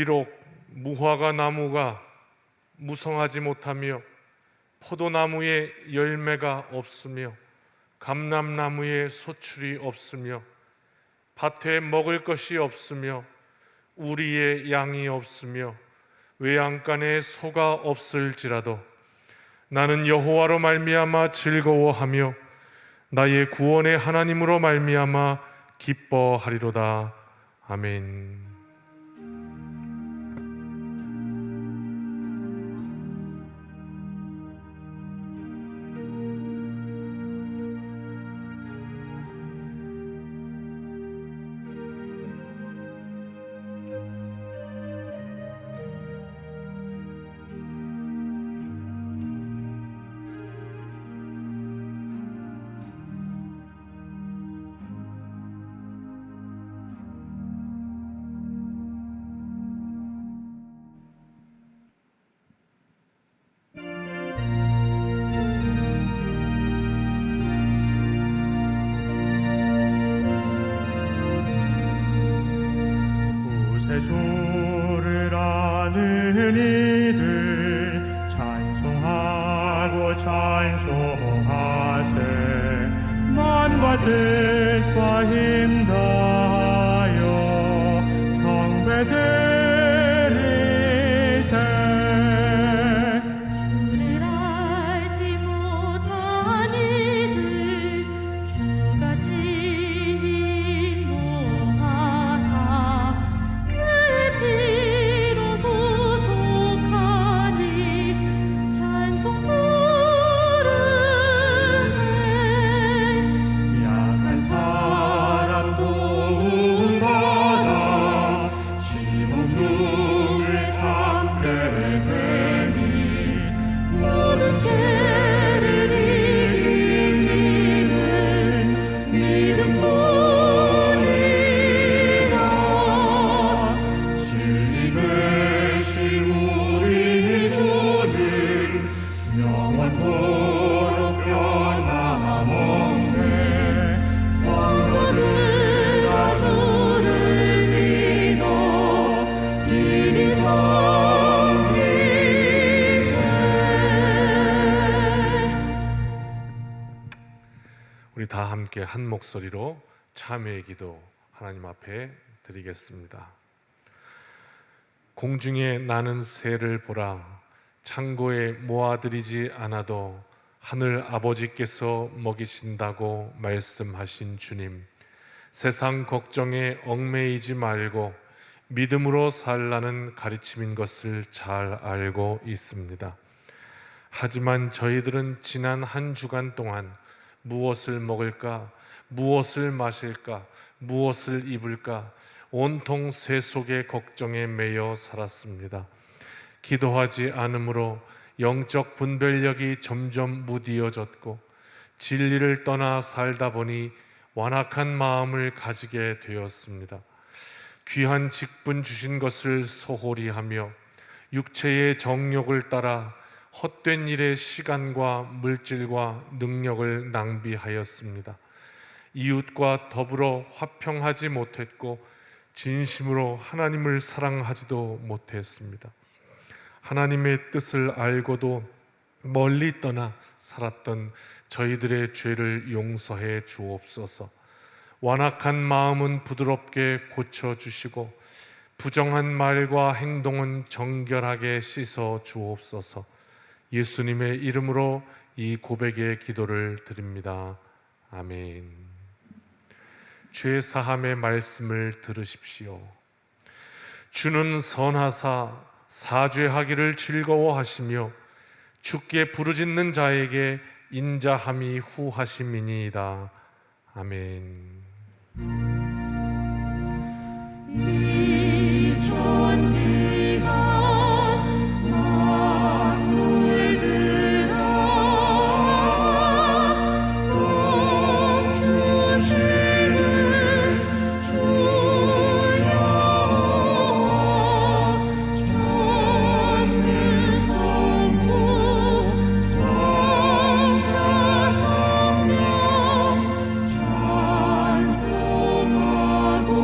비록 무화과 나무가 무성하지 못하며 포도나무에 열매가 없으며 감람나무에 소출이 없으며 밭에 먹을 것이 없으며 우리의 양이 없으며 외양간에 소가 없을지라도 나는 여호와로 말미암아 즐거워하며 나의 구원의 하나님으로 말미암아 기뻐하리로다. 아멘. 주를 아는 이들 찬송하고 찬송하세. 만과 뜻과 힘 다하여 경배 드리세. 주를 알지 못한 이들 주가 친히 인도하사 그의 피로 구속하니 찬송 부르세. 약한 사람 도움받아 시험 중에 참게 되니 모든 죄를 이긴 힘은 믿음뿐이라. 진리 되신 우리 주는 영원토록 변함없네. 성도들아 주를 믿어 길이 섬기세. 우리 다 함께 한 목소리로 참회의 기도 하나님 앞에 드리겠습니다. 공중에 나는 새를 보라. 창고에 모아들이지 않아도 하늘 아버지께서 먹이신다고 말씀하신 주님, 세상 걱정에 얽매이지 말고 믿음으로 살라는 가르침인 것을 잘 알고 있습니다. 하지만 저희들은 지난 한 주간 동안 무엇을 먹을까, 무엇을 마실까, 무엇을 입을까 온통 세속의 걱정에 매여 살았습니다. 기도하지 않으므로 영적 분별력이 점점 무디어졌고 진리를 떠나 살다 보니 완악한 마음을 가지게 되었습니다. 귀한 직분 주신 것을 소홀히 하며 육체의 정욕을 따라 헛된 일에 시간과 물질과 능력을 낭비하였습니다. 이웃과 더불어 화평하지 못했고 진심으로 하나님을 사랑하지도 못했습니다. 하나님의 뜻을 알고도 멀리 떠나 살았던 저희들의 죄를 용서해 주옵소서. 완악한 마음은 부드럽게 고쳐주시고 부정한 말과 행동은 정결하게 씻어 주옵소서. 예수님의 이름으로 이 고백의 기도를 드립니다. 아멘. 죄 사함의 말씀을 들으십시오. 주는 선하사 사죄하기를 즐거워하시며 주께 부르짖는 자에게 인자함이 후하심이니이다. 아멘. 이 천지가 찬송하고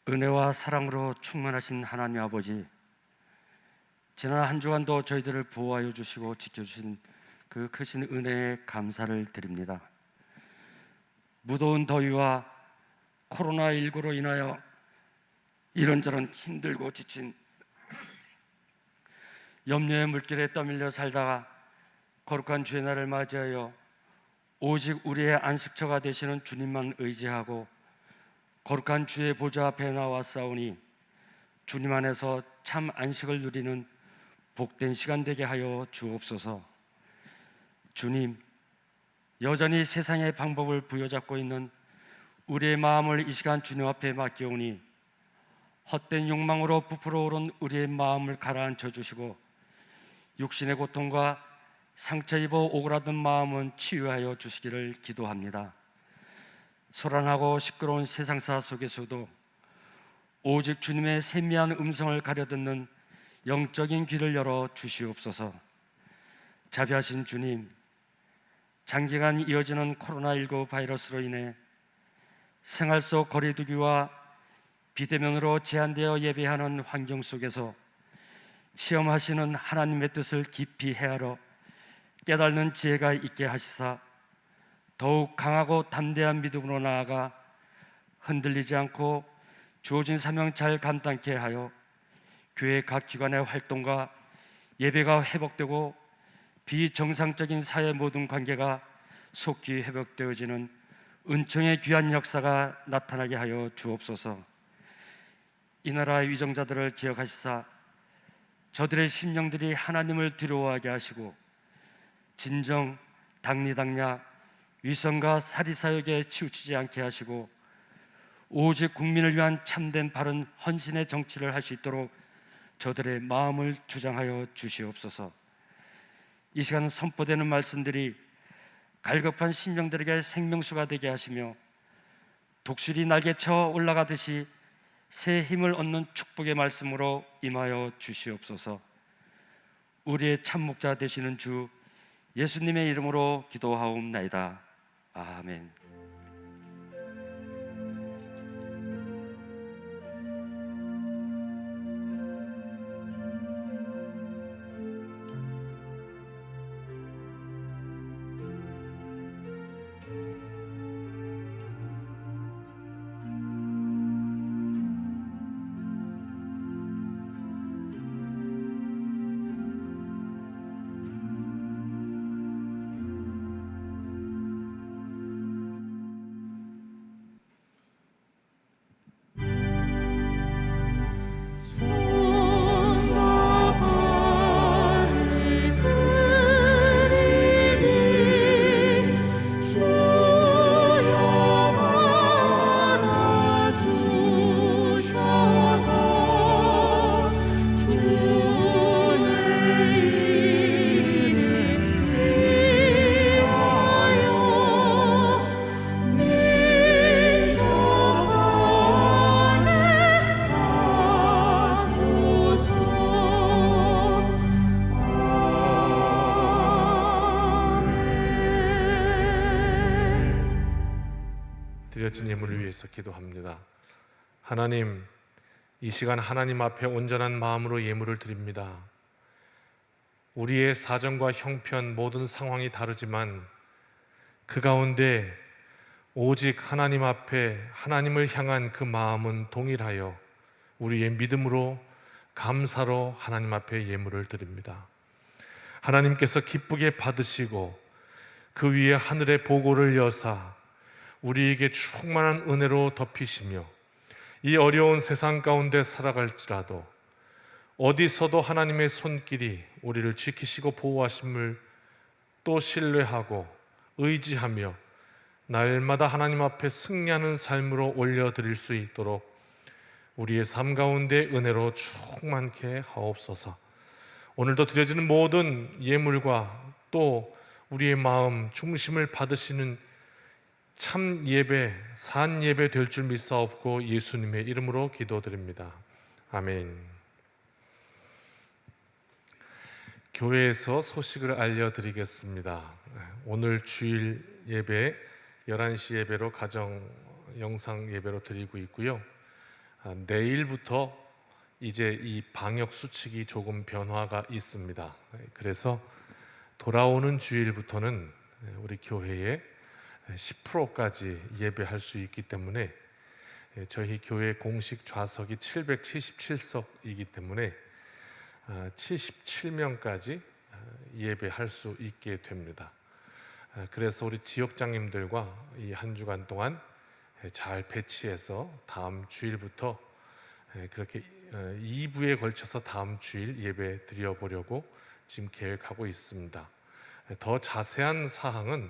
은혜와 사랑으로 충만하신 하나님 아버지, 지난 한 주간도 저희들을 보호하여 주시고 지켜주신 그 크신 은혜에 감사를 드립니다. 무더운 더위와 코로나19로 인하여 이런저런 힘들고 지친 염려의 물길에 떠밀려 살다가 거룩한 주의 날을 맞이하여 오직 우리의 안식처가 되시는 주님만 의지하고 거룩한 주의 보좌 앞에 나와 싸우니 주님 안에서 참 안식을 누리는 복된 시간 되게 하여 주옵소서. 주님, 여전히 세상의 방법을 부여잡고 있는 우리의 마음을 이 시간 주님 앞에 맡겨오니 헛된 욕망으로 부풀어 오른 우리의 마음을 가라앉혀 주시고 육신의 고통과 상처 입어 오그라든 마음은 치유하여 주시기를 기도합니다. 소란하고 시끄러운 세상사 속에서도 오직 주님의 세미한 음성을 가려듣는 영적인 귀를 열어 주시옵소서. 자비하신 주님, 장기간 이어지는 코로나19 바이러스로 인해 생활 속 거리두기와 비대면으로 제한되어 예배하는 환경 속에서 시험하시는 하나님의 뜻을 깊이 헤아려 깨닫는 지혜가 있게 하시사 더욱 강하고 담대한 믿음으로 나아가 흔들리지 않고 주어진 사명 잘 감당케 하여 교회 각 기관의 활동과 예배가 회복되고 비정상적인 사회 모든 관계가 속히 회복되어지는 은총의 귀한 역사가 나타나게 하여 주옵소서. 이 나라의 위정자들을 기억하시사 저들의 심령들이 하나님을 두려워하게 하시고 진정, 당리당략, 위선과 사리사욕에 치우치지 않게 하시고 오직 국민을 위한 참된 바른 헌신의 정치를 할 수 있도록 저들의 마음을 주장하여 주시옵소서. 이 시간 선포되는 말씀들이 갈급한 심령들에게 생명수가 되게 하시며 독수리 날개쳐 올라가듯이 새 힘을 얻는 축복의 말씀으로 임하여 주시옵소서. 우리의 참목자 되시는 주 예수님의 이름으로 기도하옵나이다. 아멘. 손과 발을 들이니 주여 안아주셔서 주의 이름 위하여 민족 안에 하소서. 아멘. 드려진 예물을 위해서 기도합니다. 하나님, 이 시간 하나님 앞에 온전한 마음으로 예물을 드립니다. 우리의 사정과 형편 모든 상황이 다르지만 그 가운데 오직 하나님 앞에 하나님을 향한 그 마음은 동일하여 우리의 믿음으로 감사로 하나님 앞에 예물을 드립니다. 하나님께서 기쁘게 받으시고 그 위에 하늘의 보고를 여사 우리에게 충만한 은혜로 덮이시며 이 어려운 세상 가운데 살아갈지라도 어디서도 하나님의 손길이 우리를 지키시고 보호하심을 또 신뢰하고 의지하며 날마다 하나님 앞에 승리하는 삶으로 올려드릴 수 있도록 우리의 삶 가운데 은혜로 충만케 하옵소서. 오늘도 드려지는 모든 예물과 또 우리의 마음 중심을 받으시는 참 예배, 산 예배 될 줄 믿사옵고 예수님의 이름으로 기도드립니다. 아멘. 교회에서 소식을 알려드리겠습니다. 오늘 주일 예배 11시 예배로 가정 영상 예배로 드리고 있고요. 내일부터 이제 이 방역 수칙이 조금 변화가 있습니다. 그래서 돌아오는 주일부터는 우리 교회에 10%까지 예배할 수 있기 때문에 저희 교회 공식 좌석이 777석이기 때문에 77명까지 예배할 수 있게 됩니다. 그래서 우리 지역장님들과 이 한 주간 동안 잘 배치해서 다음 주일부터 그렇게 2부에 걸쳐서 다음 주일 예배 드려보려고 지금 계획하고 있습니다. 더 자세한 사항은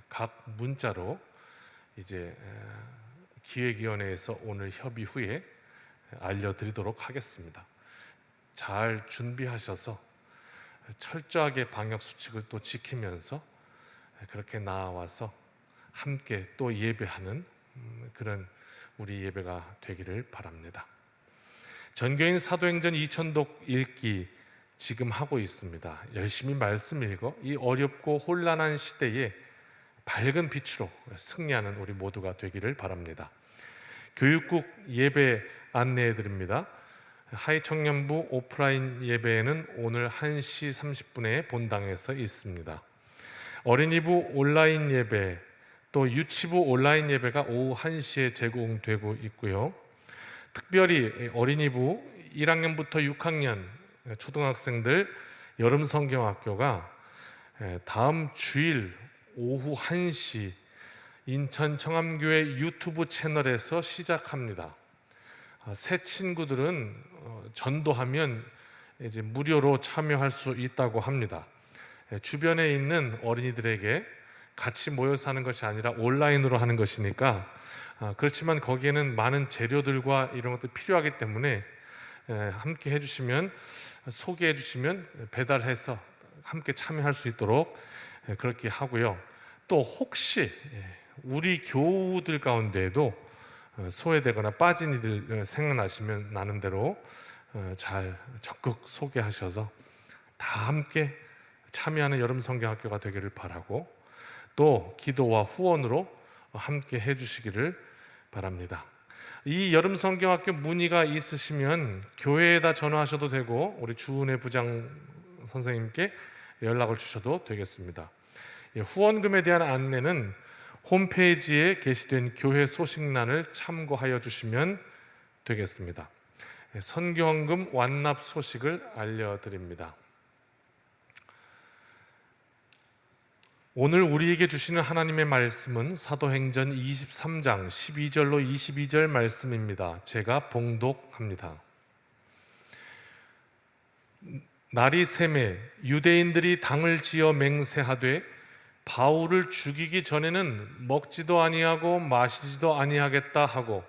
각 문자로 이제 기획위원회에서 오늘 협의 후에 알려드리도록 하겠습니다. 잘 준비하셔서 철저하게 방역 수칙을 또 지키면서 그렇게 나와서 함께 또 예배하는 그런 우리 예배가 되기를 바랍니다. 전교인 사도행전 2000독 읽기 지금 하고 있습니다. 열심히 말씀 읽어 이 어렵고 혼란한 시대에 밝은 빛으로 승리하는 우리 모두가 되기를 바랍니다. 교육국 예배 안내해 드립니다. 하이청년부 오프라인 예배는 오늘 1시 30분에 본당에서 있습니다. 어린이부 온라인 예배 또 유치부 온라인 예배가 오후 1시에 제공되고 있고요. 특별히 어린이부 1학년부터 6학년 초등학생들 여름 성경학교가 다음 주일 오후 1시 인천 청암교회 유튜브 채널에서 시작합니다. 새 친구들은 전도하면 이제 무료로 참여할 수 있다고 합니다. 주변에 있는 어린이들에게 같이 모여서 하는 것이 아니라 온라인으로 하는 것이니까 그렇지만 거기에는 많은 재료들과 이런 것도 필요하기 때문에 함께 해주시면 소개해 주시면 배달해서 함께 참여할 수 있도록 그렇게 하고요. 또 혹시 우리 교우들 가운데에도 소외되거나 빠진 이들 생각나시면 나는 대로 잘 적극 소개하셔서 다 함께 참여하는 여름 성경학교가 되기를 바라고 또 기도와 후원으로 함께 해주시기를 바랍니다. 이 여름 성경학교 문의가 있으시면 교회에다 전화하셔도 되고 우리 주은혜 부장 선생님께 연락을 주셔도 되겠습니다. 후원금에 대한 안내는 홈페이지에 게시된 교회 소식란을 참고하여 주시면 되겠습니다. 선교헌금 완납 소식을 알려드립니다. 오늘 우리에게 주시는 하나님의 말씀은 사도행전 23장 12절로 22절 말씀입니다. 제가 봉독합니다. 날이 새매 유대인들이 당을 지어 맹세하되 바울을 죽이기 전에는 먹지도 아니하고 마시지도 아니하겠다 하고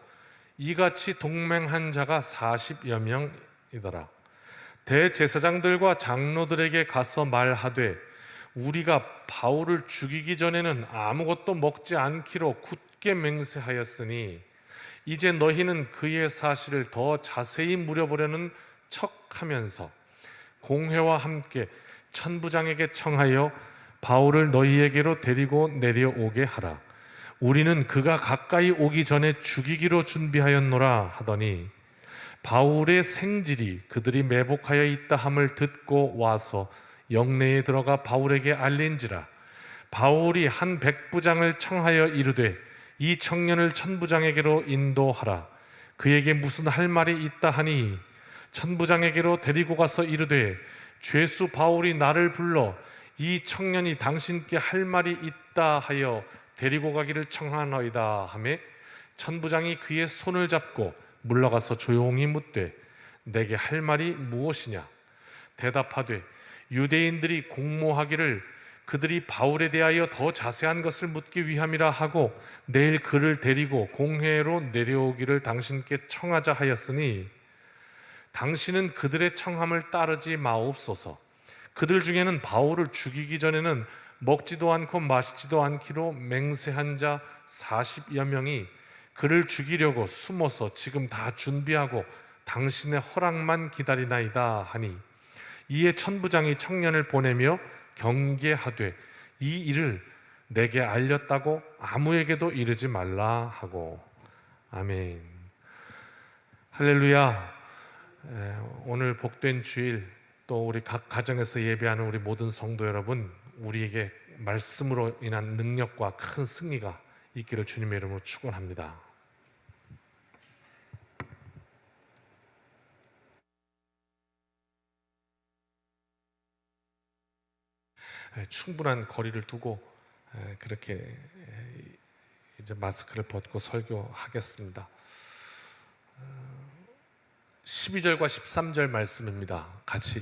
이같이 동맹한 자가 40여 명이더라. 대제사장들과 장로들에게 가서 말하되 우리가 바울을 죽이기 전에는 아무것도 먹지 않기로 굳게 맹세하였으니 이제 너희는 그의 사실을 더 자세히 물어보려는 척하면서 공회와 함께 천부장에게 청하여 바울을 너희에게로 데리고 내려오게 하라. 우리는 그가 가까이 오기 전에 죽이기로 준비하였노라 하더니 바울의 생질이 그들이 매복하여 있다 함을 듣고 와서 영내에 들어가 바울에게 알린지라. 바울이 한 백부장을 청하여 이르되 이 청년을 천부장에게로 인도하라. 그에게 무슨 할 말이 있다 하니 천부장에게로 데리고 가서 이르되 죄수 바울이 나를 불러 이 청년이 당신께 할 말이 있다 하여 데리고 가기를 청하노이다 하매 천부장이 그의 손을 잡고 물러가서 조용히 묻되 내게 할 말이 무엇이냐. 대답하되 유대인들이 공모하기를 그들이 바울에 대하여 더 자세한 것을 묻기 위함이라 하고 내일 그를 데리고 공회로 내려오기를 당신께 청하자 하였으니 당신은 그들의 청함을 따르지 마옵소서. 그들 중에는 바울을 죽이기 전에는 먹지도 않고 마시지도 않기로 맹세한 자 40여 명이 그를 죽이려고 숨어서 지금 다 준비하고 당신의 허락만 기다리나이다 하니 이에 천부장이 청년을 보내며 경계하되 이 일을 내게 알렸다고 아무에게도 이르지 말라 하고. 아멘. 할렐루야. 오늘 복된 주일, 또 우리 각 가정에서 예배하는 우리 모든 성도 여러분, 우리에게 말씀으로 인한 능력과 큰 승리가 있기를 주님의 이름으로 축원합니다. 충분한 거리를 두고 그렇게 이제 마스크를 벗고 설교하겠습니다. 12절과 13절 말씀입니다. 같이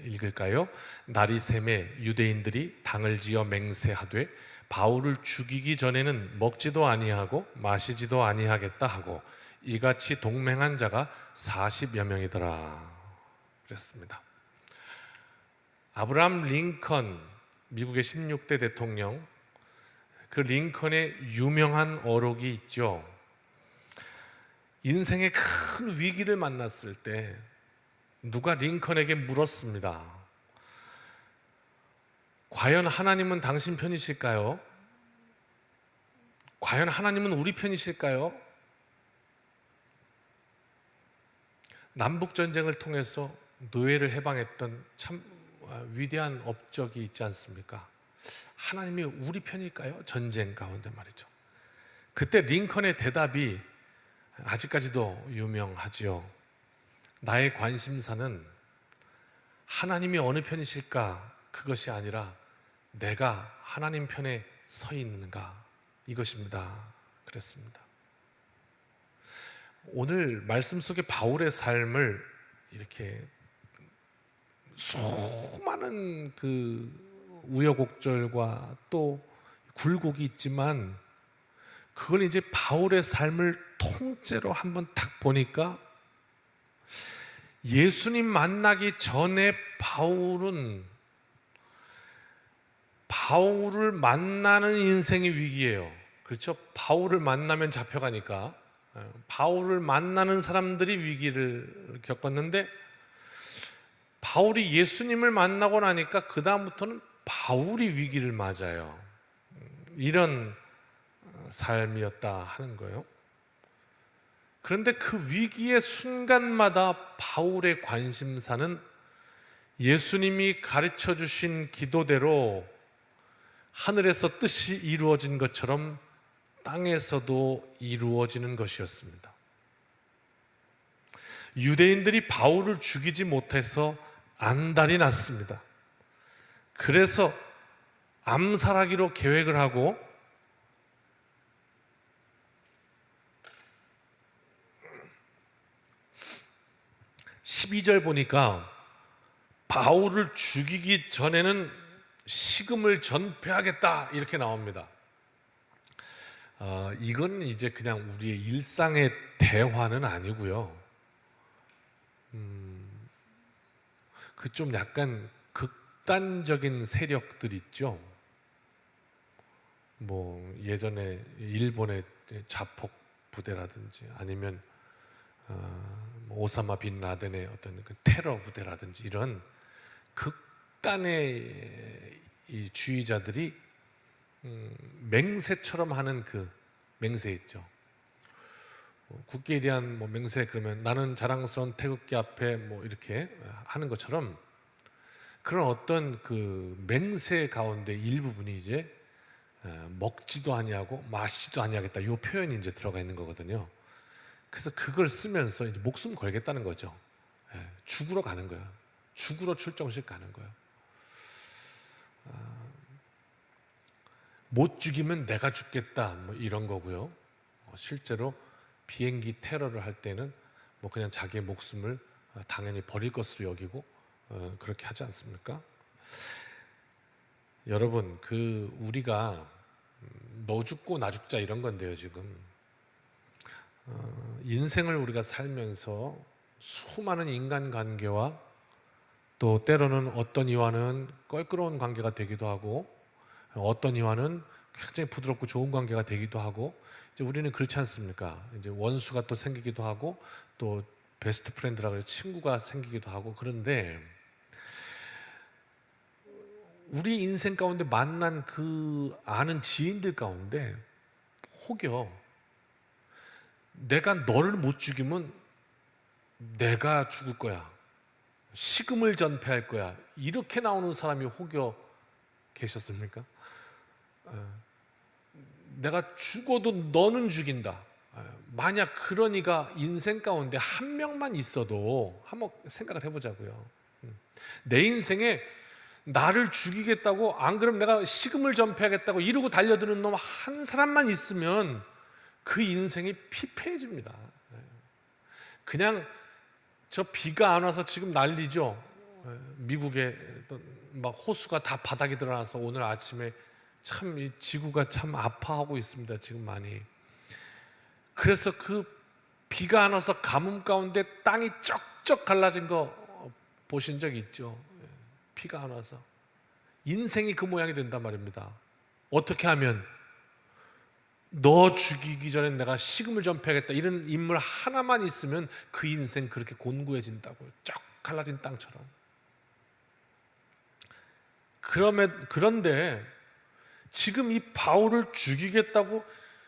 읽을까요? 날이 새매 유대인들이 당을 지어 맹세하되 바울을 죽이기 전에는 먹지도 아니하고 마시지도 아니하겠다 하고 이같이 동맹한 자가 40여 명이더라 그랬습니다. 아브라함 링컨, 미국의 16대 대통령, 그 링컨의 유명한 어록이 있죠. 인생의 큰 위기를 만났을 때 누가 링컨에게 물었습니다. 과연 하나님은 당신 편이실까요? 과연 하나님은 우리 편이실까요? 남북전쟁을 통해서 노예를 해방했던 참 위대한 업적이 있지 않습니까? 하나님이 우리 편일까요? 전쟁 가운데 말이죠. 그때 링컨의 대답이 아직까지도 유명하지요. 나의 관심사는 하나님이 어느 편이실까 그것이 아니라 내가 하나님 편에 서 있는가 이것입니다. 그랬습니다. 오늘 말씀 속에 바울의 삶을 이렇게 수많은 그 우여곡절과 또 굴곡이 있지만 그걸 이제 바울의 삶을 통째로 한번 딱 보니까 예수님 만나기 전에 바울을 만나는 인생의 위기예요. 그렇죠? 바울을 만나면 잡혀가니까 바울을 만나는 사람들이 위기를 겪었는데 바울이 예수님을 만나고 나니까 그 다음부터는 바울이 위기를 맞아요. 이런 삶이었다 하는 거예요. 그런데 그 위기의 순간마다 바울의 관심사는 예수님이 가르쳐 주신 기도대로 하늘에서 뜻이 이루어진 것처럼 땅에서도 이루어지는 것이었습니다. 유대인들이 바울을 죽이지 못해서 안달이 났습니다. 그래서 암살하기로 계획을 하고 (12절) 보니까 바울을 죽이기 전에는 식음을 전폐하겠다 이렇게 나옵니다. 이건 이제 그냥 우리의 일상의 대화는 아니고요. 그 좀 약간 극단적인 세력들 있죠. 뭐 예전에 일본의 자폭 부대라든지 아니면 오사마 빈 라덴의 어떤 그 테러 부대라든지 이런 극단의 이 주의자들이 맹세처럼 하는 그 맹세 있죠. 국기에 대한 뭐 맹세 그러면 나는 자랑스러운 태극기 앞에 뭐 이렇게 하는 것처럼 그런 어떤 그 맹세 가운데 일부분이 이제 먹지도 아니하고 마시지도 아니하겠다 이 표현이 이제 들어가 있는 거거든요. 그래서 그걸 쓰면서 이제 목숨 걸겠다는 거죠. 죽으러 가는 거야. 죽으러 출정식 가는 거야. 못 죽이면 내가 죽겠다 뭐 이런 거고요. 실제로 비행기 테러를 할 때는 뭐 그냥 자기의 목숨을 당연히 버릴 것으로 여기고 그렇게 하지 않습니까? 여러분, 그 우리가 너 죽고 나 죽자 이런 건데요. 지금 인생을 우리가 살면서 수많은 인간관계와 또 때로는 어떤 이와는 껄끄러운 관계가 되기도 하고 어떤 이와는 굉장히 부드럽고 좋은 관계가 되기도 하고 이제 우리는 그렇지 않습니까? 이제 원수가 또 생기기도 하고 또 베스트 프렌드라고 해서 친구가 생기기도 하고 그런데 우리 인생 가운데 만난 그 아는 지인들 가운데 혹여 내가 너를 못 죽이면 내가 죽을 거야, 식음을 전폐할 거야, 이렇게 나오는 사람이 혹여 계셨습니까? 내가 죽어도 너는 죽인다. 만약 그런 이가 인생 가운데 한 명만 있어도 한번 생각을 해보자고요. 내 인생에 나를 죽이겠다고, 안 그러면 내가 식음을 전폐하겠다고 이러고 달려드는 놈 한 사람만 있으면 그 인생이 피폐해집니다. 그냥 저 비가 안 와서 지금 난리죠. 미국에 막 호수가 다 바닥에 드러나서 오늘 아침에 참 이 지구가 참 아파하고 있습니다. 지금 많이. 그래서 그 비가 안 와서 가뭄 가운데 땅이 쩍쩍 갈라진 거 보신 적 있죠? 비가 안 와서 인생이 그 모양이 된단 말입니다. 어떻게 하면 너 죽이기 전에 내가 식음을 전폐하겠다, 이런 인물 하나만 있으면 그 인생 그렇게 곤고해진다고요. 쩍 갈라진 땅처럼. 그런데 지금 이 바울을 죽이겠다고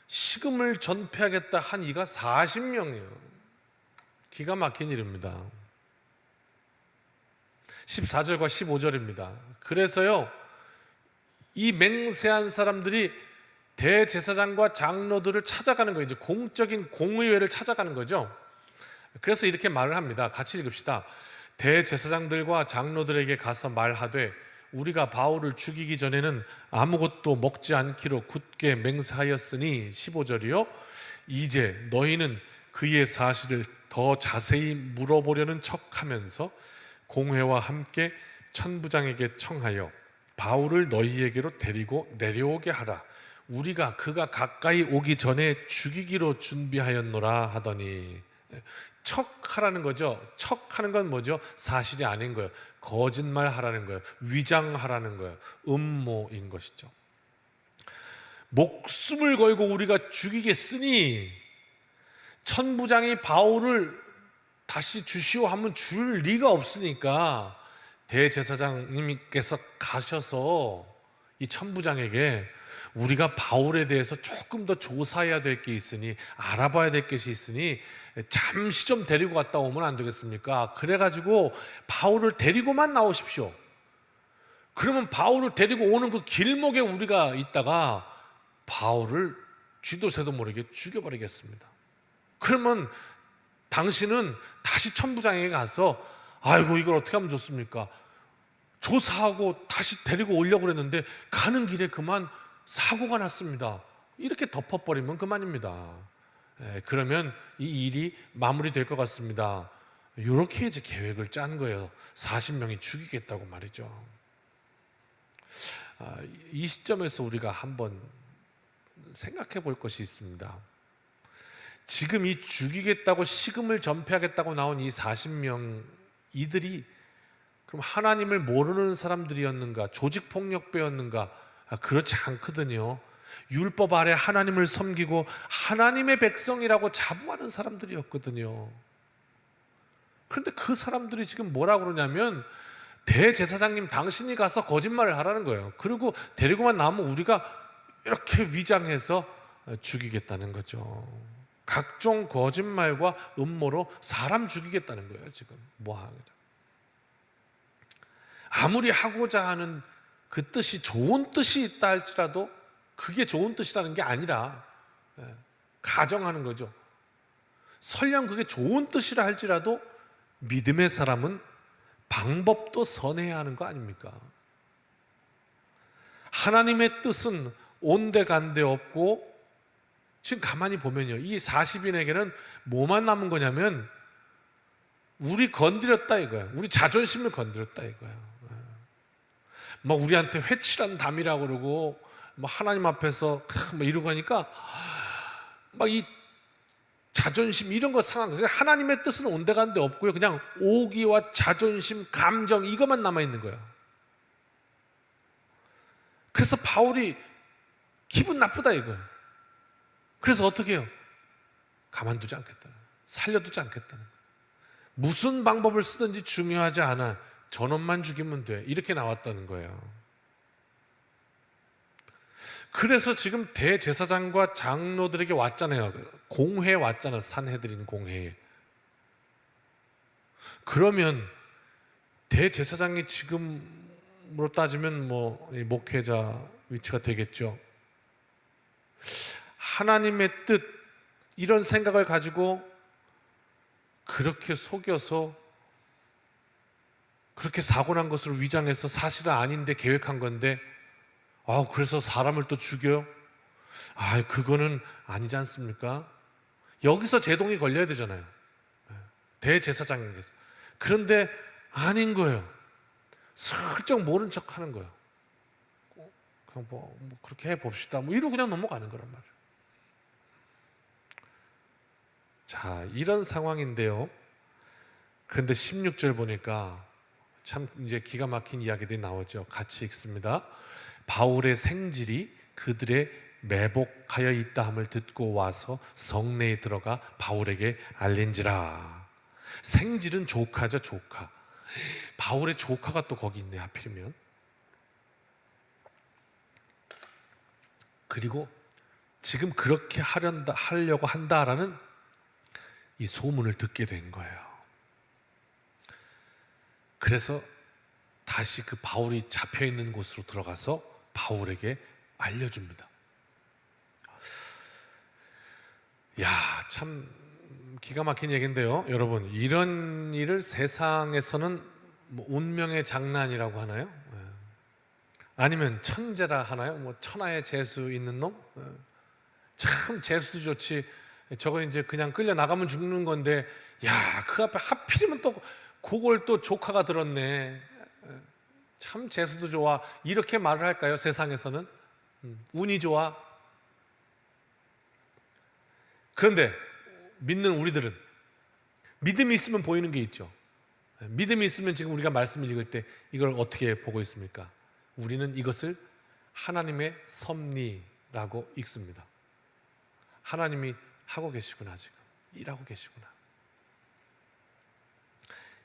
식음을 전폐하겠다 한 이가 40명이에요. 기가 막힌 일입니다. 14절과 15절입니다. 그래서요, 이 맹세한 사람들이 대제사장과 장로들을 찾아가는 거예요. 이제 공적인 공의회를 찾아가는 거죠. 그래서 이렇게 말을 합니다. 같이 읽읍시다. 대제사장들과 장로들에게 가서 말하되 우리가 바울을 죽이기 전에는 아무것도 먹지 않기로 굳게 맹세하였으니, 15절이요, 이제 너희는 그의 사실을 더 자세히 물어보려는 척하면서 공회와 함께 천부장에게 청하여 바울을 너희에게로 데리고 내려오게 하라. 우리가 그가 가까이 오기 전에 죽이기로 준비하였노라 하더니, 척하라는 거죠. 척하는 건 뭐죠? 사실이 아닌 거예요. 거짓말 하라는 거예요. 위장하라는 거예요. 음모인 것이죠. 목숨을 걸고 우리가 죽이겠으니, 천부장이 바울을 다시 주시오 하면 줄 리가 없으니까 대제사장님께서 가셔서 이 천부장에게 우리가 바울에 대해서 조금 더 조사해야 될 게 있으니, 알아봐야 될 것이 있으니 잠시 좀 데리고 갔다 오면 안 되겠습니까? 그래가지고 바울을 데리고만 나오십시오. 그러면 바울을 데리고 오는 그 길목에 우리가 있다가 바울을 쥐도 새도 모르게 죽여버리겠습니다. 그러면 당신은 다시 천부장에게 가서 아이고 이걸 어떻게 하면 좋습니까? 조사하고 다시 데리고 오려고 그랬는데 가는 길에 그만 사고가 났습니다. 이렇게 덮어버리면 그만입니다. 그러면 이 일이 마무리될 것 같습니다. 이렇게 이제 계획을 짠 거예요. 40명이 죽이겠다고 말이죠. 이 시점에서 우리가 한번 생각해 볼 것이 있습니다. 지금 이 죽이겠다고 식음을 전폐하겠다고 나온 이 40명, 이들이 그럼 하나님을 모르는 사람들이었는가? 조직폭력배였는가? 그렇지 않거든요. 율법 아래 하나님을 섬기고 하나님의 백성이라고 자부하는 사람들이었거든요. 그런데 그 사람들이 지금 뭐라 그러냐면, 대제사장님 당신이 가서 거짓말을 하라는 거예요. 그리고 데리고만 나오면 우리가 이렇게 위장해서 죽이겠다는 거죠. 각종 거짓말과 음모로 사람 죽이겠다는 거예요. 지금 아무리 하고자 하는 그 뜻이 좋은 뜻이 있다 할지라도 그게 좋은 뜻이라는 게 아니라 가정하는 거죠. 설령 그게 좋은 뜻이라 할지라도 믿음의 사람은 방법도 선해야 하는 거 아닙니까? 하나님의 뜻은 온데간데 없고, 지금 가만히 보면요, 이 40인에게는 뭐만 남은 거냐면 우리 건드렸다 이거야. 우리 자존심을 건드렸다 이거야. 막 우리한테 회칠한 담이라고 그러고 막 하나님 앞에서 막 이러고 하니까 막 이 자존심 이런 거 상한 거예요. 하나님의 뜻은 온데간데 없고요, 그냥 오기와 자존심, 감정 이것만 남아있는 거예요. 그래서 바울이 기분 나쁘다 이거예요. 그래서 어떻게 해요? 가만두지 않겠다는, 살려두지 않겠다는 거예요. 무슨 방법을 쓰든지 중요하지 않아, 저놈만 죽이면 돼, 이렇게 나왔다는 거예요. 그래서 지금 대제사장과 장로들에게 왔잖아요. 공회에 왔잖아요. 산헤드린 공회에. 그러면 대제사장이 지금으로 따지면 이 목회자 위치가 되겠죠. 하나님의 뜻, 이런 생각을 가지고 그렇게 속여서 그렇게 사고난 것으로 위장해서 사실은 아닌데 계획한 건데, 그래서 사람을 또 죽여요? 그거는 아니지 않습니까? 여기서 제동이 걸려야 되잖아요. 대제사장님께서. 그런데 아닌 거예요. 슬쩍 모른 척 하는 거예요. 그냥 그렇게 해봅시다. 이러고 그냥 넘어가는 거란 말이에요. 자, 이런 상황인데요. 그런데 16절 보니까 참 이제 기가 막힌 이야기들이 나오죠. 같이 읽습니다. 바울의 생질이 그들의 매복하여 있다 함을 듣고 와서 성내에 들어가 바울에게 알린지라. 생질은 조카죠, 조카. 바울의 조카가 또 거기 있네, 하필이면. 그리고 지금 그렇게 하려고 한다라는 이 소문을 듣게 된 거예요. 그래서 다시 그 바울이 잡혀 있는 곳으로 들어가서 바울에게 알려줍니다. 참 기가 막힌 얘기인데요. 여러분, 이런 일을 세상에서는 운명의 장난이라고 하나요? 아니면 천재라 하나요? 천하의 재수 있는 놈? 참 재수도 좋지. 저거 이제 그냥 끌려 나가면 죽는 건데, 그 앞에 하필이면 또 그걸 또 조카가 들었네. 참 재수도 좋아. 이렇게 말을 할까요? 세상에서는 운이 좋아. 그런데 믿는 우리들은 믿음이 있으면 보이는 게 있죠. 믿음이 있으면 지금 우리가 말씀을 읽을 때 이걸 어떻게 보고 있습니까? 우리는 이것을 하나님의 섭리라고 읽습니다. 하나님이 하고 계시구나, 지금 일하고 계시구나.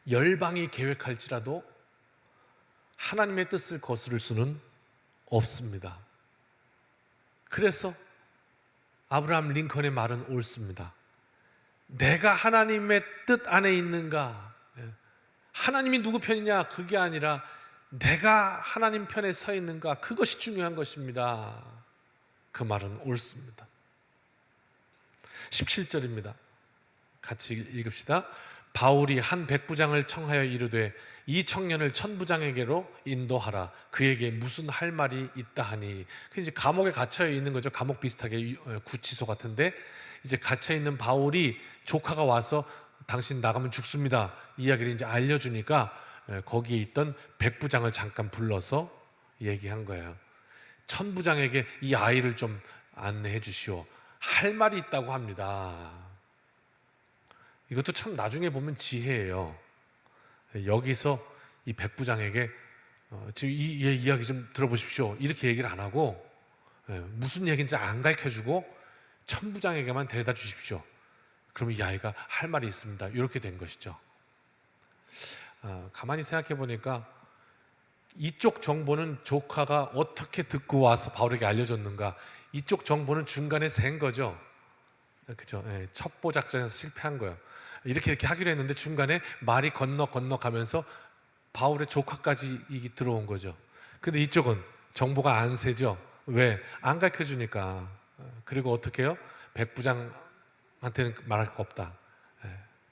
열방이 계획할지라도 하나님의 뜻을 거스를 수는 없습니다. 그래서 아브라함 링컨의 말은 옳습니다. 내가 하나님의 뜻 안에 있는가? 하나님이 누구 편이냐? 그게 아니라 내가 하나님 편에 서 있는가? 그것이 중요한 것입니다. 그 말은 옳습니다. 17절입니다. 같이 읽읍시다. 바울이 한 백부장을 청하여 이르되 이 청년을 천부장에게로 인도하라. 그에게 무슨 할 말이 있다 하니. 이제 감옥에 갇혀 있는 거죠. 감옥 비슷하게 구치소 같은데 이제 갇혀 있는 바울이 조카가 와서 당신 나가면 죽습니다. 이야기를 이제 알려주니까 거기에 있던 백부장을 잠깐 불러서 얘기한 거예요. 천부장에게 이 아이를 좀 안내해 주시오. 할 말이 있다고 합니다. 이것도 참 나중에 보면 지혜예요. 여기서 이 백부장에게 지금 이 이야기 좀 들어보십시오. 이렇게 얘기를 안 하고 무슨 얘기인지 안 가르쳐주고 천부장에게만 데려다 주십시오. 그러면 이 아이가 할 말이 있습니다. 이렇게 된 것이죠. 가만히 생각해 보니까 이쪽 정보는 조카가 어떻게 듣고 와서 바울에게 알려줬는가, 이쪽 정보는 중간에 샌 거죠. 그죠? 첩보 작전에서 실패한 거예요. 이렇게 하기로 했는데 중간에 말이 건너가면서 바울의 조카까지 이게 들어온 거죠. 근데 이쪽은 정보가 안 새죠. 왜? 안 가르쳐 주니까. 그리고 어떻게 해요? 백부장한테는 말할 거 없다.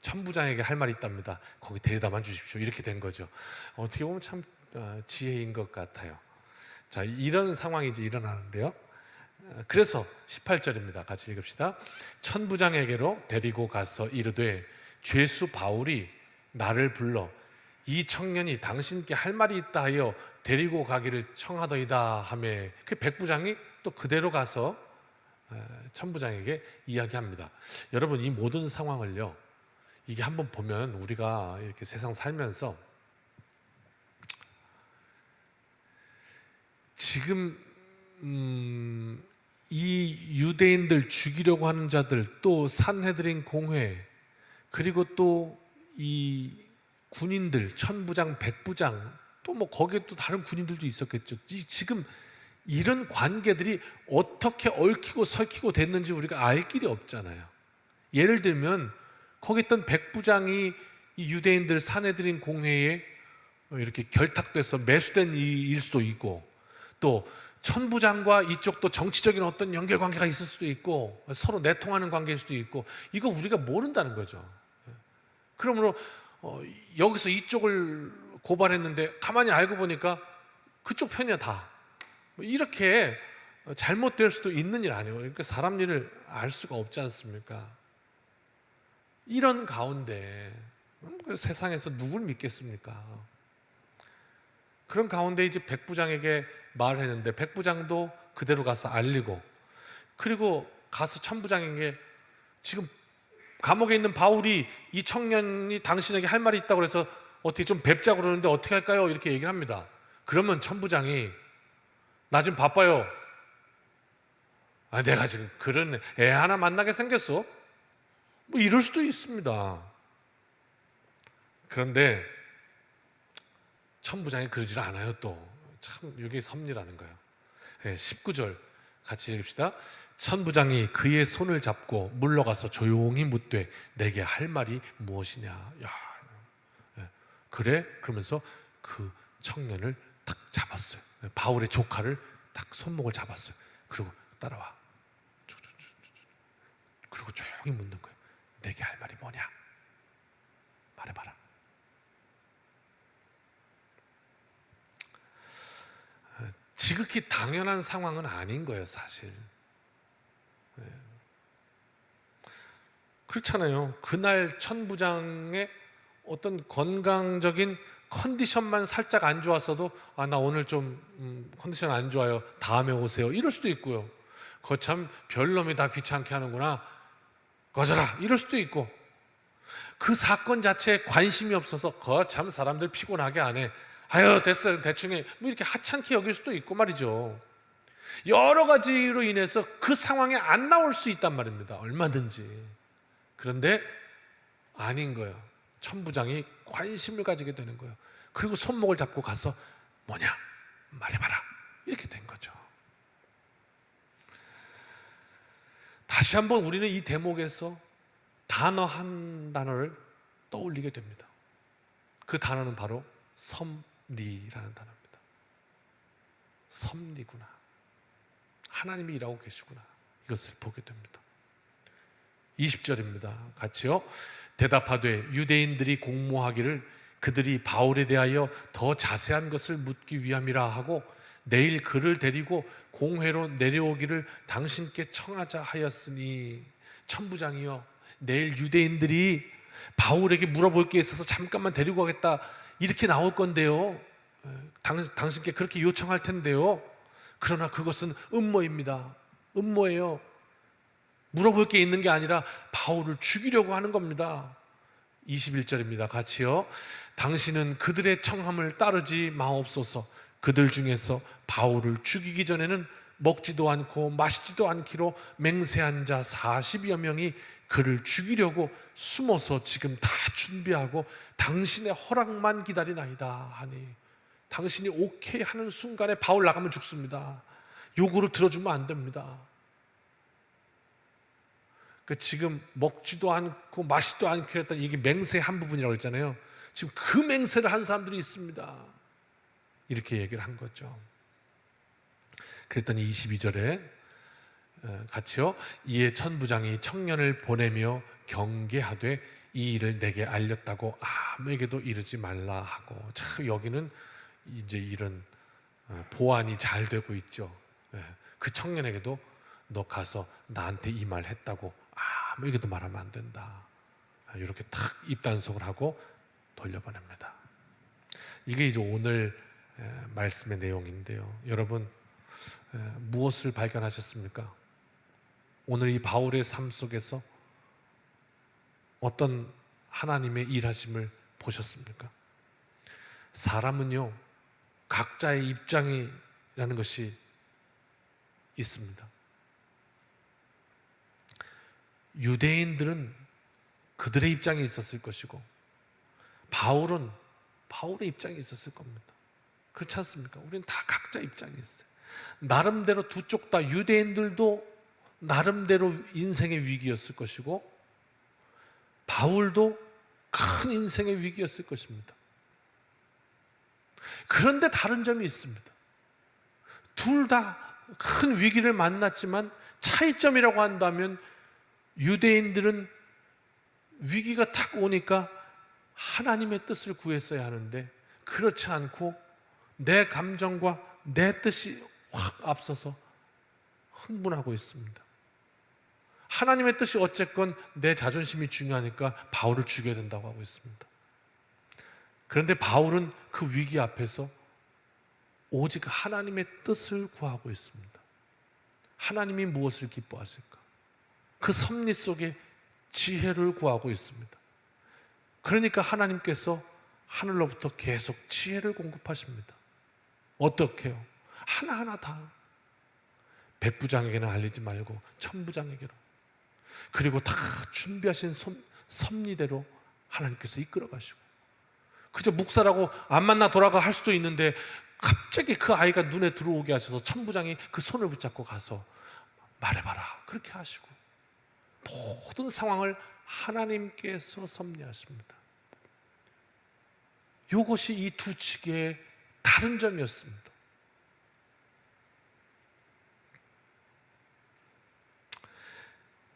천부장에게 할 말이 있답니다. 거기 데려다만 주십시오. 이렇게 된 거죠. 어떻게 보면 참 지혜인 것 같아요. 자, 이런 상황이 이제 일어나는데요. 그래서 18절입니다. 같이 읽읍시다. 천부장에게로 데리고 가서 이르되 죄수 바울이 나를 불러 이 청년이 당신께 할 말이 있다 하여 데리고 가기를 청하더이다 하매, 그 백부장이 또 그대로 가서 천부장에게 이야기합니다. 여러분, 이 모든 상황을요, 이게 한번 보면 우리가 이렇게 세상 살면서 지금 이 유대인들 죽이려고 하는 자들, 또 산헤드린 공회, 그리고 또 이 군인들, 천부장, 백부장, 또 뭐 거기에 또 다른 군인들도 있었겠죠. 지금 이런 관계들이 어떻게 얽히고 설키고 됐는지 우리가 알 길이 없잖아요. 예를 들면 거기 있던 백부장이 이 유대인들 사내들인 공회에 이렇게 결탁돼서 매수된 일 수도 있고, 또 천부장과 이쪽도 정치적인 어떤 연결관계가 있을 수도 있고, 서로 내통하는 관계일 수도 있고, 이거 우리가 모른다는 거죠. 그러므로 여기서 이쪽을 고발했는데 가만히 알고 보니까 그쪽 편이야 다. 이렇게 잘못될 수도 있는 일 아니에요. 그러니까 사람 일을 알 수가 없지 않습니까? 이런 가운데 세상에서 누굴 믿겠습니까? 그런 가운데 이제 백부장에게 말을 했는데, 백부장도 그대로 가서 알리고, 그리고 가서 천부장에게 지금 감옥에 있는 바울이 이 청년이 당신에게 할 말이 있다고 해서 어떻게 좀 뵙자고 그러는데 어떻게 할까요? 이렇게 얘기를 합니다. 그러면 천부장이 나 지금 바빠요. 내가 지금 그런 애 하나 만나게 생겼어? 뭐 이럴 수도 있습니다. 그런데 천부장이 그러질 않아요. 또 참 이게 섭리라는 거예요. 19절 같이 읽읍시다. 천부장이 그의 손을 잡고 물러가서 조용히 묻되 내게 할 말이 무엇이냐. 야, 그래? 그러면서 그 청년을 딱 잡았어요. 바울의 조카를 딱 손목을 잡았어요. 그리고 따라와. 그리고 조용히 묻는 거예요. 내게 할 말이 뭐냐? 말해봐라. 지극히 당연한 상황은 아닌 거예요, 사실. 그렇잖아요. 그날 천부장의 어떤 건강적인 컨디션만 살짝 안 좋았어도 나 오늘 좀 컨디션 안 좋아요, 다음에 오세요, 이럴 수도 있고요. 거참 별놈이 다 귀찮게 하는구나, 꺼져라, 이럴 수도 있고, 그 사건 자체에 관심이 없어서 거참 사람들 피곤하게 안 해, 아유 됐어요 대충 해, 뭐 이렇게 하찮게 여길 수도 있고 말이죠. 여러 가지로 인해서 그 상황에 안 나올 수 있단 말입니다. 얼마든지. 그런데 아닌 거예요. 천부장이 관심을 가지게 되는 거예요. 그리고 손목을 잡고 가서 뭐냐? 말해봐라. 이렇게 된 거죠. 다시 한번 우리는 이 대목에서 단어 한 단어를 떠올리게 됩니다. 그 단어는 바로 섭리라는 단어입니다. 섭리구나. 하나님이 일하고 계시구나. 이것을 보게 됩니다. 20절입니다. 같이요. 대답하되 유대인들이 공모하기를 그들이 바울에 대하여 더 자세한 것을 묻기 위함이라 하고 내일 그를 데리고 공회로 내려오기를 당신께 청하자 하였으니. 천부장이여, 내일 유대인들이 바울에게 물어볼 게 있어서 잠깐만 데리고 가겠다 이렇게 나올 건데요, 당신께 그렇게 요청할 텐데요, 그러나 그것은 음모입니다. 음모예요. 물어볼 게 있는 게 아니라 바울을 죽이려고 하는 겁니다. 21절입니다. 같이요. 당신은 그들의 청함을 따르지 마옵소서. 그들 중에서 바울을 죽이기 전에는 먹지도 않고 마시지도 않기로 맹세한 자 40여 명이 그를 죽이려고 숨어서 지금 다 준비하고 당신의 허락만 기다리나이다 하니. 당신이 오케이 하는 순간에 바울 나가면 죽습니다. 요구를 들어주면 안 됩니다. 지금 먹지도 않고 마시지도 않기로 했던 이게 맹세의 한 부분이라고 했잖아요. 지금 그 맹세를 한 사람들이 있습니다. 이렇게 얘기를 한 거죠. 그랬더니 22절에 같이요. 이에 천부장이 청년을 보내며 경계하되 이 일을 내게 알렸다고 아무에게도 이르지 말라 하고. 참 여기는 이제 이런 보완이 잘 되고 있죠. 그 청년에게도 너 가서 나한테 이 말 했다고 아무에게도 말하면 안 된다. 이렇게 탁 입단속을 하고 돌려보냅니다. 이게 이제 오늘 말씀의 내용인데요. 여러분 무엇을 발견하셨습니까? 오늘 이 바울의 삶 속에서 어떤 하나님의 일하심을 보셨습니까? 사람은요, 각자의 입장이라는 것이 있습니다. 유대인들은 그들의 입장이 있었을 것이고 바울은 바울의 입장이 있었을 겁니다. 그렇지 않습니까? 우리는 다 각자 입장이 있어요. 나름대로 두 쪽 다, 유대인들도 나름대로 인생의 위기였을 것이고 바울도 큰 인생의 위기였을 것입니다. 그런데 다른 점이 있습니다. 둘 다 큰 위기를 만났지만 차이점이라고 한다면 유대인들은 위기가 탁 오니까 하나님의 뜻을 구했어야 하는데 그렇지 않고 내 감정과 내 뜻이 확 앞서서 흥분하고 있습니다. 하나님의 뜻이 어쨌건 내 자존심이 중요하니까 바울을 죽여야 된다고 하고 있습니다. 그런데 바울은 그 위기 앞에서 오직 하나님의 뜻을 구하고 있습니다. 하나님이 무엇을 기뻐하실까? 그 섭리 속에 지혜를 구하고 있습니다. 그러니까 하나님께서 하늘로부터 계속 지혜를 공급하십니다. 어떻게요? 하나하나 다. 백부장에게는 알리지 말고 천부장에게로. 그리고 다 준비하신 섭리대로 하나님께서 이끌어 가시고, 그저 묵사라고 안 만나 돌아가 할 수도 있는데 갑자기 그 아이가 눈에 들어오게 하셔서 천부장이 그 손을 붙잡고 가서 말해봐라 그렇게 하시고, 모든 상황을 하나님께서 섭리하십니다. 이것이 이 두 측의 다른 점이었습니다.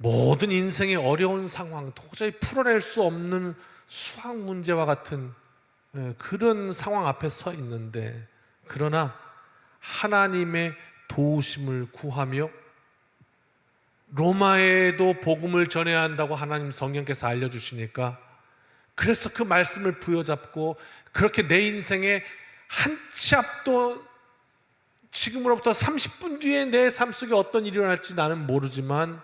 모든 인생의 어려운 상황, 도저히 풀어낼 수 없는 수학 문제와 같은 그런 상황 앞에 서 있는데, 그러나 하나님의 도우심을 구하며 로마에도 복음을 전해야 한다고 하나님 성령께서 알려주시니까, 그래서 그 말씀을 부여잡고 그렇게 내 인생의 한 치 앞도, 지금으로부터 30분 뒤에 내 삶 속에 어떤 일이 일어날지 나는 모르지만,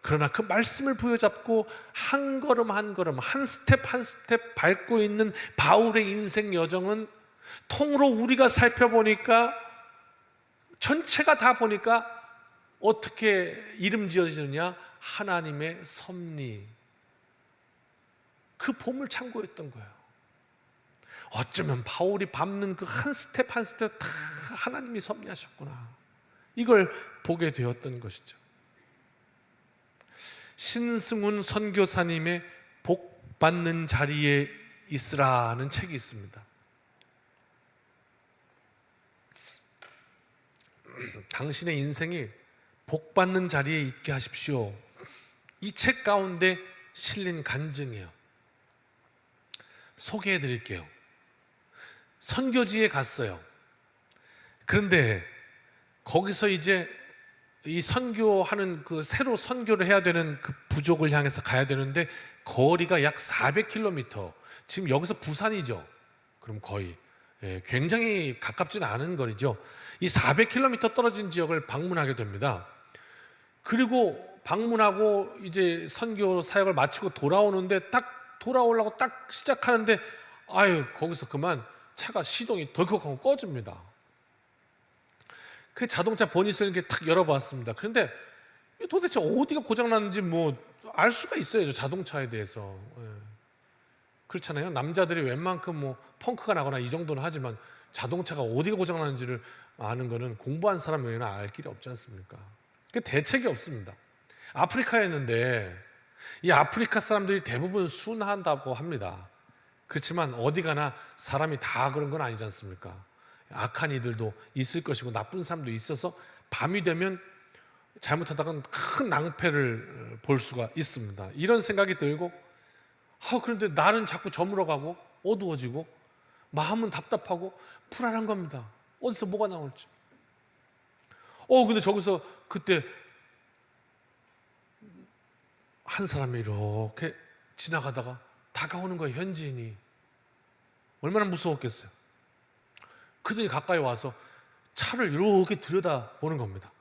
그러나 그 말씀을 부여잡고 한 걸음 한 걸음, 한 스텝 한 스텝 밟고 있는 바울의 인생 여정은 통으로 우리가 살펴보니까, 전체가 다 보니까 어떻게 이름 지어지느냐? 하나님의 섭리, 그 보물창고였던 거예요. 어쩌면 바울이 밟는 그 한 스텝 한 스텝 다 하나님이 섭리하셨구나, 이걸 보게 되었던 것이죠. 신승훈 선교사님의 복 받는 자리에 있으라는 책이 있습니다. 당신의 인생이 복 받는 자리에 있게 하십시오. 이 책 가운데 실린 간증이에요. 소개해 드릴게요. 선교지에 갔어요. 그런데 거기서 이제 이 선교하는, 그 새로 선교를 해야 되는 그 부족을 향해서 가야 되는데 거리가 약 400km. 지금 여기서 부산이죠. 그럼 거의 굉장히 가깝지는 않은 거리죠. 이 400km 떨어진 지역을 방문하게 됩니다. 그리고 방문하고 이제 선교 사역을 마치고 돌아오는데, 딱 돌아오려고 딱 시작하는데 거기서 그만 차가 시동이 덜컥하고 꺼집니다. 그 자동차 보닛을 이렇게 탁 열어봤습니다. 그런데 도대체 어디가 고장났는지 알 수가 있어요, 자동차에 대해서. 그렇잖아요. 남자들이 웬만큼 펑크가 나거나 이 정도는 하지만 자동차가 어디가 고장났는지를 아는 거는 공부한 사람 외에는 알 길이 없지 않습니까? 그 대책이 없습니다. 아프리카에 있는데 이 아프리카 사람들이 대부분 순한다고 합니다. 그렇지만 어디 가나 사람이 다 그런 건 아니지 않습니까? 악한 이들도 있을 것이고 나쁜 사람도 있어서 밤이 되면 잘못하다가 큰 낭패를 볼 수가 있습니다. 이런 생각이 들고, 그런데 날은 자꾸 저물어가고 어두워지고 마음은 답답하고 불안한 겁니다. 어디서 뭐가 나올지. 근데 저기서 그때 한 사람이 이렇게 지나가다가 다가오는 거예요, 현지인이. 얼마나 무서웠겠어요. 그들이 가까이 와서 차를 이렇게 들여다보는 겁니다.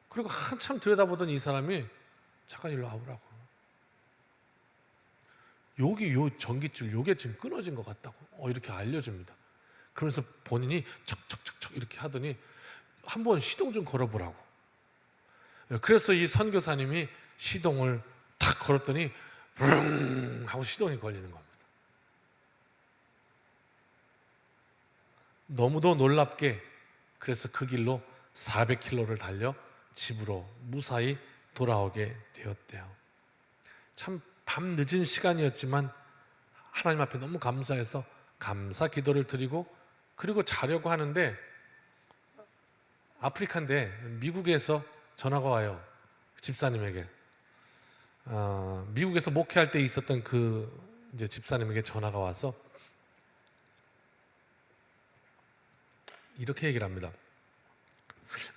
그리고 한참 들여다보던 이 사람이 잠깐 일로 와보라고. 여기 요 전기줄 요게 지금 끊어진 것 같다고 이렇게 알려줍니다. 그러면서 본인이 척척척척 이렇게 하더니 한번 시동 좀 걸어보라고. 그래서 이 선교사님이 시동을 탁 걸었더니 브릉 하고 시동이 걸리는 겁니다. 너무도 놀랍게, 그래서 그 길로 400km를 달려 집으로 무사히 돌아오게 되었대요. 참 밤 늦은 시간이었지만 하나님 앞에 너무 감사해서 감사 기도를 드리고 그리고 자려고 하는데 아프리카인데 미국에서 전화가 와요. 집사님에게. 미국에서 목회할 때 있었던 그 이제 집사님에게 전화가 와서 이렇게 얘기를 합니다.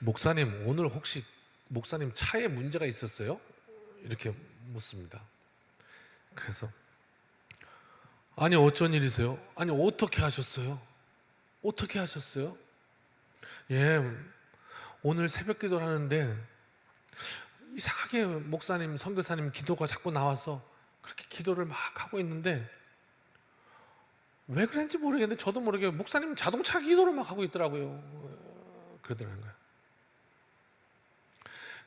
목사님, 오늘 혹시 목사님 차에 문제가 있었어요? 이렇게 묻습니다. 그래서 아니 어쩐 일이세요? 아니 어떻게 하셨어요? 어떻게 하셨어요? 예, 오늘 새벽 기도를 하는데 이상하게 목사님, 선교사님 기도가 자꾸 나와서 그렇게 기도를 막 하고 있는데 왜 그랬는지 모르겠는데 저도 모르게 목사님 자동차 기도를 막 하고 있더라고요. 그러더라는 거예요.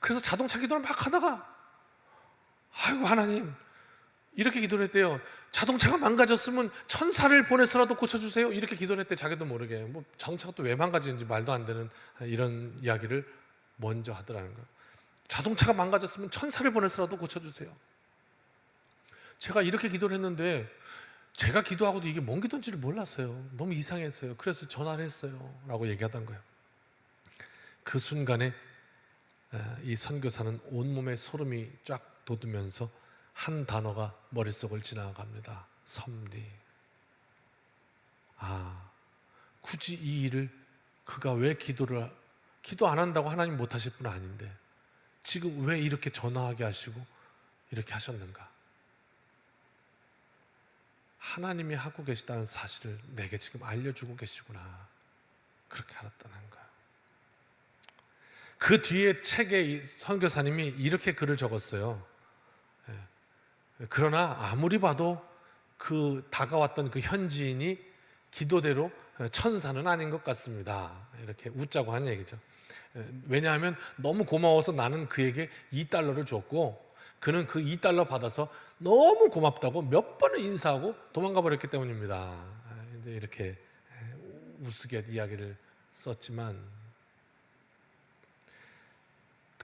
그래서 자동차 기도를 막 하다가 아이고 하나님 이렇게 기도를 했대요. 자동차가 망가졌으면 천사를 보내서라도 고쳐주세요. 이렇게 기도를 했대. 자기도 모르게 뭐 자동차가 또 왜 망가지는지 말도 안 되는 이런 이야기를 먼저 하더라는 거예요. 자동차가 망가졌으면 천사를 보내서라도 고쳐주세요. 제가 이렇게 기도를 했는데 제가 기도하고도 이게 뭔 기도인지를 몰랐어요. 너무 이상했어요. 그래서 전화를 했어요 라고 얘기하던 거예요. 그 순간에 이 선교사는 온몸에 소름이 쫙 돋으면서 한 단어가 머릿속을 지나갑니다. 섭리. 굳이 이 일을 그가 왜 기도 안 한다고 하나님 못 하실 분은 아닌데 지금 왜 이렇게 전화하게 하시고 이렇게 하셨는가? 하나님이 하고 계시다는 사실을 내게 지금 알려주고 계시구나. 그렇게 알았다는 거예요. 그 뒤에 책에 이 선교사님이 이렇게 글을 적었어요. 그러나 아무리 봐도 그 다가왔던 그 현지인이 기도대로 천사는 아닌 것 같습니다. 이렇게 웃자고 한 얘기죠. 왜냐하면 너무 고마워서 나는 그에게 $2를 줬고 그는 그 $2 받아서 너무 고맙다고 몇 번을 인사하고 도망가 버렸기 때문입니다. 이제 이렇게 우스갯 이야기를 썼지만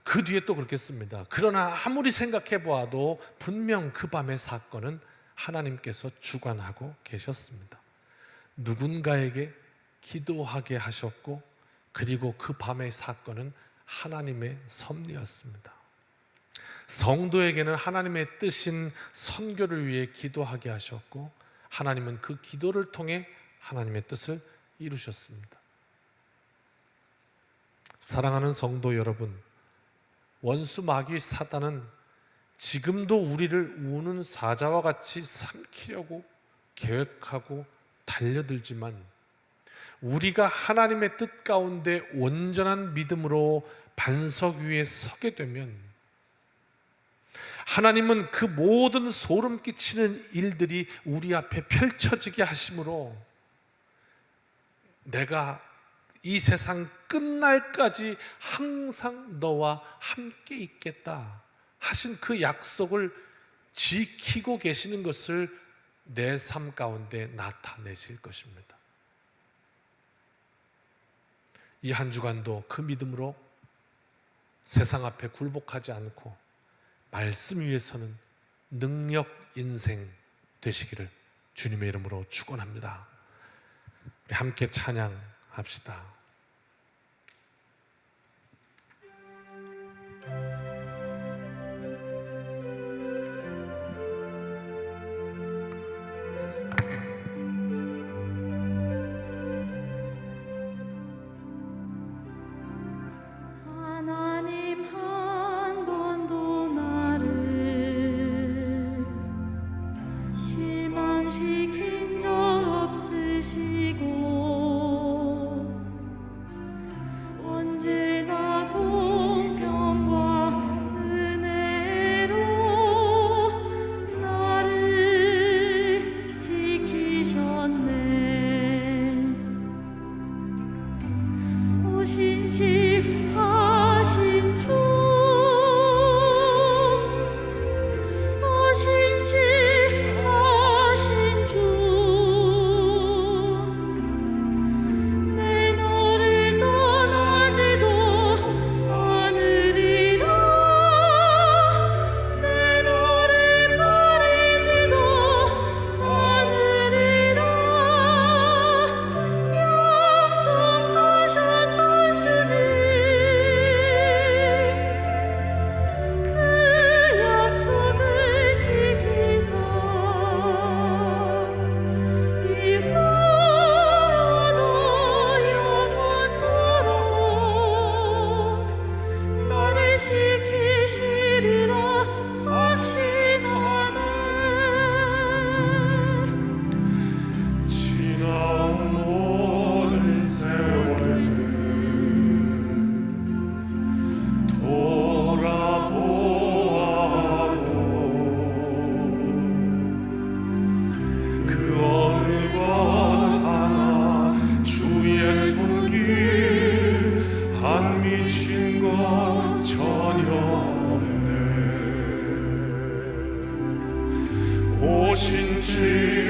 그 뒤에 또 그렇게 씁니다. 그러나 아무리 생각해 보아도 분명 그 밤의 사건은 하나님께서 주관하고 계셨습니다. 누군가에게 기도하게 하셨고 그리고 그 밤의 사건은 하나님의 섭리였습니다. 성도에게는 하나님의 뜻인 선교를 위해 기도하게 하셨고 하나님은 그 기도를 통해 하나님의 뜻을 이루셨습니다. 사랑하는 성도 여러분, 원수 마귀 사단은 지금도 우리를 우는 사자와 같이 삼키려고 계획하고 달려들지만 우리가 하나님의 뜻 가운데 온전한 믿음으로 반석 위에 서게 되면 하나님은 그 모든 소름 끼치는 일들이 우리 앞에 펼쳐지게 하심으로 내가 이 세상 끝날까지 항상 너와 함께 있겠다 하신 그 약속을 지키고 계시는 것을 내 삶 가운데 나타내실 것입니다. 이 한 주간도 그 믿음으로 세상 앞에 굴복하지 않고 말씀 위에서는 능력 인생 되시기를 주님의 이름으로 축원합니다. 우리 함께 찬양합시다. 하나님 한 번도 나를 실망시킨 적 없으시고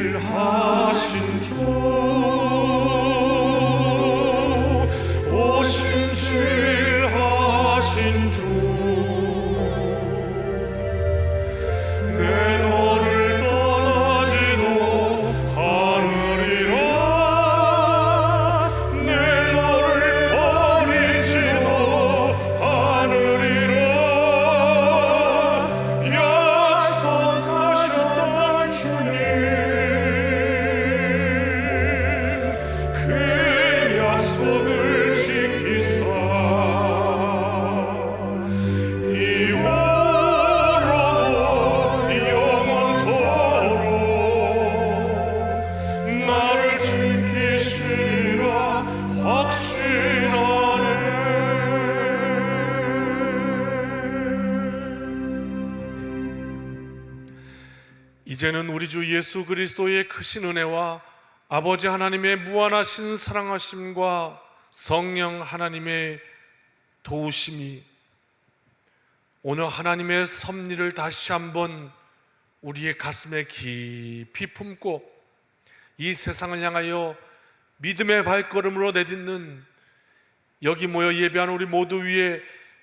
오신실하신 주, 오신실하신 주, 내 너를 떠나지도 않으리라, 내 너를 버리지도 않으리라. 약속하셨던 주님, 그 약속을 지키사 이후로도 영원토록 나를 지키시리라 확신하네. 이제는 우리 주 예수 그리스도의 크신 은혜와 아버지 하나님의 무한하신 사랑하심과 성령 하나님의 도우심이 오늘 하나님의 섭리를 다시 한번 우리의 가슴에 깊이 품고 이 세상을 향하여 믿음의 발걸음으로 내딛는 여기 모여 예배하는 우리 모두 위에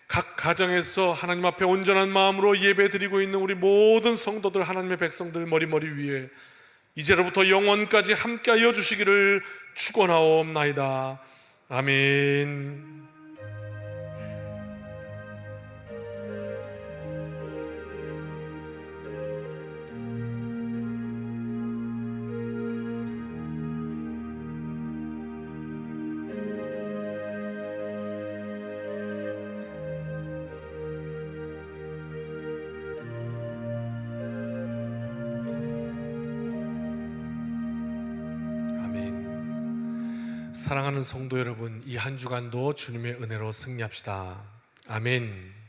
각 가정에서 하나님 앞에 온전한 마음으로 예배드리고 있는 우리 모든 성도들, 하나님의 백성들 머리머리 위에 이제로부터 영원까지 함께하여 주시기를 축원하옵나이다. 아멘. 사랑하는 성도 여러분, 이 한 주간도 주님의 은혜로 승리합시다. 아멘.